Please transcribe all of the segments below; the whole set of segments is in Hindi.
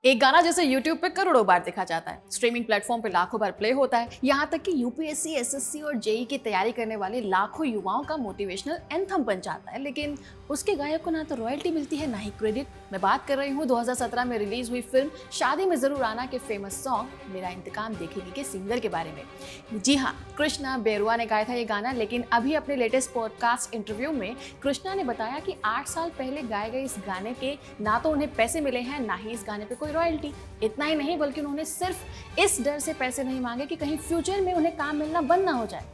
एक गाना जैसे YouTube पे करोड़ों बार देखा जाता है, स्ट्रीमिंग प्लेटफॉर्म पे लाखों बार प्ले होता है, यहाँ तक कि यूपीएससी, एसएससी और जेई की तैयारी करने वाले लाखों युवाओं का मोटिवेशनल एंथम बन जाता है। लेकिन उसके गायक को ना तो रॉयल्टी मिलती है, ना ही क्रेडिट। मैं बात कर रही हूँ 2017 में रिलीज हुई फिल्म शादी में जरूर आना के फेमस सॉन्ग मेरा इंतकाम देखेगी के सिंगर के बारे में। जी हाँ, कृष्णा बेरुआ ने गाया था ये गाना। लेकिन अभी अपने लेटेस्ट पॉडकास्ट इंटरव्यू में कृष्णा ने बताया कि 8 साल पहले गाए गए इस गाने के ना तो उन्हें पैसे मिले हैं, ना ही इस गाने पे कोई रॉयल्टी। इतना ही नहीं, बल्कि उन्होंने सिर्फ इस डर से पैसे नहीं मांगे कि कहीं फ्यूचर में उन्हें काम मिलना बंद ना हो जाए।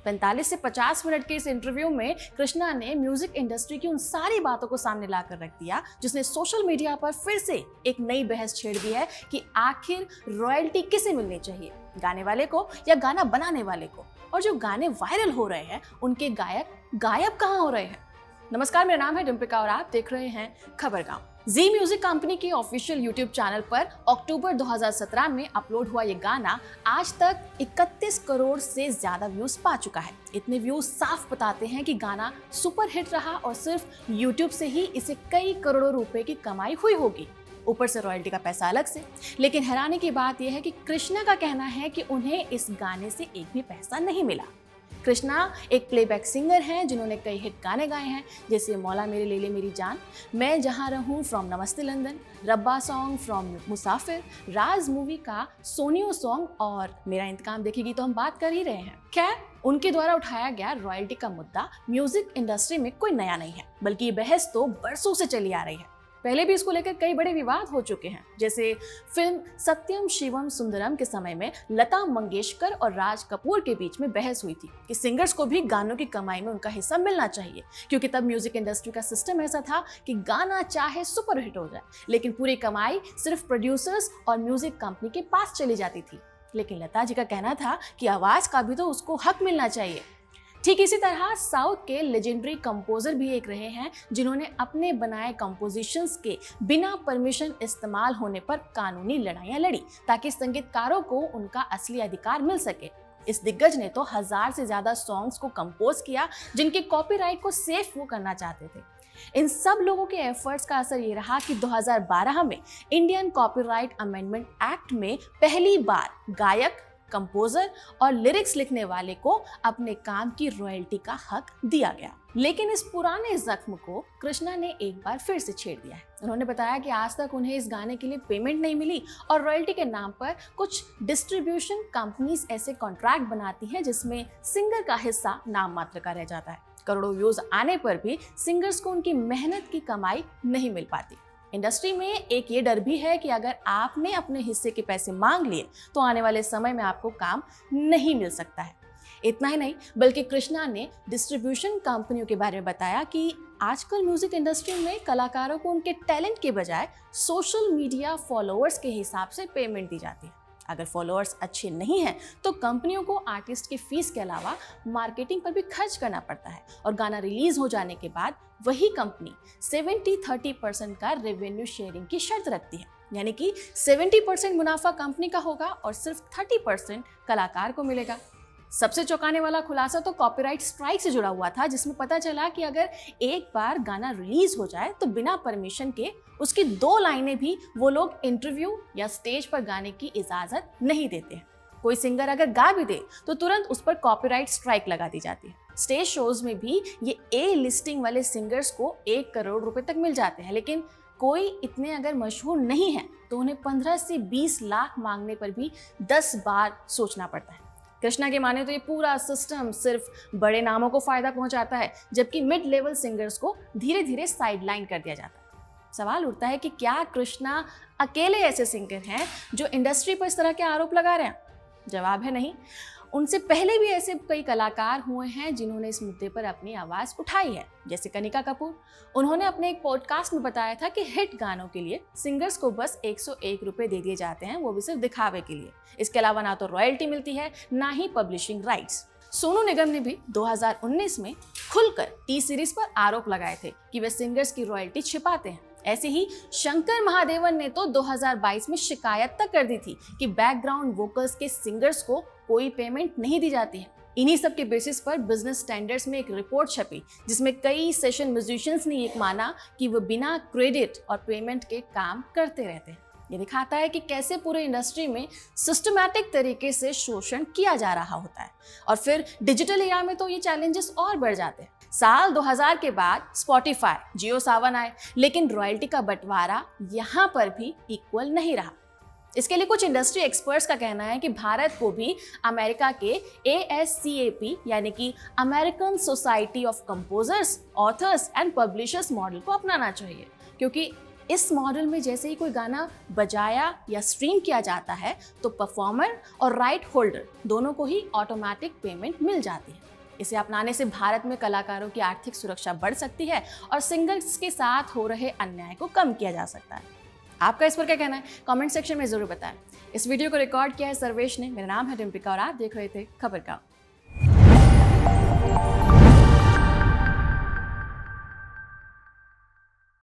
45 से 50 मिनट के इस इंटरव्यू में कृष्णा ने म्यूजिक इंडस्ट्री की उन सारी बातों को सामने लाकर रख दिया जिसने सोशल मीडिया पर फिर से एक नई बहस छेड़ दी है कि आखिर रॉयल्टी किसे मिलनी चाहिए, गाने वाले को या गाना बनाने वाले को। और जो गाने वायरल हो रहे हैं उनके गायक गायब कहाँ हो रहे हैं। नमस्कार, मेरा नाम है डिम्पिका और आप देख रहे हैं खबरगांव। जी म्यूजिक कंपनी के ऑफिशियल यूट्यूब चैनल पर अक्टूबर 2017 में अपलोड हुआ ये गाना आज तक 31 करोड़ से ज्यादा व्यूज पा चुका है। इतने व्यूज साफ बताते हैं कि गाना सुपर हिट रहा और सिर्फ यूट्यूब से ही इसे कई करोड़ों रुपए की कमाई हुई होगी, ऊपर से रॉयल्टी का पैसा अलग से। लेकिन हैरानी की बात यह है कि कृष्णा का कहना है कि उन्हें इस गाने से एक भी पैसा नहीं मिला। कृष्णा एक प्लेबैक सिंगर हैं जिन्होंने कई हिट गाने गाए हैं, जैसे मौला मेरे ले ले मेरी जान, मैं जहां रहूं फ्रॉम नमस्ते लंदन, रब्बा song from Musafir, Raj movie का सोनियो सॉन्ग और मेरा इंतकाम देखेगी तो हम बात कर ही रहे हैं। खैर, उनके द्वारा उठाया गया रॉयल्टी का मुद्दा म्यूजिक इंडस्ट्री में कोई नया नहीं है, बल्कि ये बहस तो बरसों से चली आ रही है। पहले भी इसको लेकर कई बड़े विवाद हो चुके हैं, जैसे फिल्म सत्यम शिवम सुंदरम के समय में लता मंगेशकर और राज कपूर के बीच में बहस हुई थी कि सिंगर्स को भी गानों की कमाई में उनका हिस्सा मिलना चाहिए, क्योंकि तब म्यूजिक इंडस्ट्री का सिस्टम ऐसा था कि गाना चाहे सुपर हिट हो जाए लेकिन पूरी कमाई सिर्फ प्रोड्यूसर्स और म्यूजिक कंपनी के पास चली जाती थी। लेकिन लता जी का कहना था कि आवाज का भी तो उसको हक मिलना चाहिए। ठीक इसी तरह साउथ के लेजेंडरी कंपोजर भी एक रहे हैं जिन्होंने अपने बनाए कंपोजिशंस के बिना परमिशन इस्तेमाल होने पर कानूनी लड़ाइयां लड़ी ताकि संगीतकारों को उनका असली अधिकार मिल सके। इस दिग्गज ने तो 1000 से ज्यादा सॉन्ग्स को कंपोज किया जिनके कॉपीराइट को सेफ वो करना चाहते थे। इन सब लोगों के एफर्ट्स का असर ये रहा कि 2012 में इंडियन कॉपीराइट अमेंडमेंट एक्ट में पहली बार गायक, कंपोजर और लिरिक्स लिखने वाले को अपने काम की रॉयल्टी का हक दिया गया। लेकिन इस पुराने जख्म को कृष्णा ने एक बार फिर से छेड़ दिया है। उन्होंने बताया कि आज तक उन्हें इस गाने के लिए पेमेंट नहीं मिली और रॉयल्टी के नाम पर कुछ डिस्ट्रीब्यूशन कंपनीज ऐसे कॉन्ट्रैक्ट बनाती हैं जिसमें सिंगर का हिस्सा नाम मात्र का रह जाता है। करोड़ों व्यूज आने पर भी सिंगर्स को उनकी मेहनत की कमाई नहीं मिल पाती। इंडस्ट्री में एक ये डर भी है कि अगर आपने अपने हिस्से के पैसे मांग लिए तो आने वाले समय में आपको काम नहीं मिल सकता है। इतना ही नहीं, बल्कि कृष्णा ने डिस्ट्रीब्यूशन कंपनियों के बारे में बताया कि आजकल म्यूजिक इंडस्ट्री में कलाकारों को उनके टैलेंट के बजाय सोशल मीडिया फॉलोअर्स के हिसाब से पेमेंट दी जाती है। अगर फॉलोअर्स अच्छे नहीं हैं तो कंपनियों को आर्टिस्ट की फीस के अलावा मार्केटिंग पर भी खर्च करना पड़ता है और गाना रिलीज हो जाने के बाद वही कंपनी 70-30% का रेवेन्यू शेयरिंग की शर्त रखती है, यानी कि 70% मुनाफा कंपनी का होगा और सिर्फ 30% कलाकार को मिलेगा। सबसे चौंकाने वाला खुलासा तो कॉपीराइट स्ट्राइक से जुड़ा हुआ था, जिसमें पता चला कि अगर एक बार गाना रिलीज हो जाए तो बिना परमिशन के उसकी 2 लाइनें भी वो लोग इंटरव्यू या स्टेज पर गाने की इजाजत नहीं देते हैं। कोई सिंगर अगर गा भी दे तो तुरंत उस पर कॉपीराइट स्ट्राइक लगा दी जाती है। स्टेज शोज में भी ये ए लिस्टिंग वाले सिंगर्स को 1 करोड़ रुपए तक मिल जाते हैं, लेकिन कोई इतने अगर मशहूर नहीं है तो उन्हें 15 से 20 लाख मांगने पर भी 10 बार सोचना पड़ता है। कृष्णा के माने तो ये पूरा सिस्टम सिर्फ बड़े नामों को फायदा पहुंचाता है, जबकि मिड लेवल सिंगर्स को धीरे धीरे साइडलाइन कर दिया जाता है। सवाल उठता है कि क्या कृष्णा अकेले ऐसे सिंगर हैं जो इंडस्ट्री पर इस तरह के आरोप लगा रहे हैं? जवाब है नहीं। उनसे पहले भी ऐसे कई कलाकार हुए हैं जिन्होंने इस मुद्दे पर अपनी आवाज उठाई है, जैसे कनिका कपूर। उन्होंने अपने एक पॉडकास्ट में बताया था कि हिट गानों के लिए सिंगर्स को बस 101 रुपए दे दिए जाते हैं, वो भी सिर्फ दिखावे के लिए। इसके अलावा ना तो रॉयल्टी मिलती है, ना ही पब्लिशिंग राइट्स। सोनू निगम ने भी 2019 में खुलकर टी सीरीज पर आरोप लगाए थे कि वे सिंगर्स की रॉयल्टी छिपाते हैं। ऐसे ही शंकर महादेवन ने तो 2022 में शिकायत तक कर दी थी कि बैकग्राउंड वोकल्स के सिंगर्स को कोई पेमेंट नहीं दी जाती है। इन्हीं सब के बेसिस पर बिजनेस स्टैंडर्ड्स में एक रिपोर्ट छपी जिसमें कई सेशन म्यूजिशियंस ने ये माना कि वो बिना क्रेडिट और पेमेंट के काम करते रहते हैं। ये दिखाता है कि कैसे पूरे इंडस्ट्री में सिस्टमैटिक तरीके से शोषण किया जा रहा होता है। और फिर डिजिटल एरा में तो ये चैलेंजेस और बढ़ जाते हैं। साल 2000 के बाद स्पॉटिफाई, जियो सावन आए, लेकिन रॉयल्टी का बंटवारा यहाँ पर भी इक्वल नहीं रहा। इसके लिए कुछ इंडस्ट्री एक्सपर्ट्स का कहना है कि भारत को भी अमेरिका के ASCAP यानी कि American society of composers, authors and publishers model को अपनाना चाहिए, क्योंकि इस मॉडल में जैसे ही कोई गाना बजाया या स्ट्रीम किया जाता है तो परफॉर्मर और राइट होल्डर दोनों को ही ऑटोमेटिक पेमेंट मिल जाती है। इसे अपनाने से भारत में कलाकारों की आर्थिक सुरक्षा बढ़ सकती है और सिंगर्स के साथ हो रहे अन्याय को कम किया जा सकता है। आपका इस पर क्या कहना है? कमेंट सेक्शन में जरूर बताएं। इस वीडियो को रिकॉर्ड किया है सर्वेश ने। मेरा नाम है डिम्पिका और आप देख रहे थे खबर गाँव।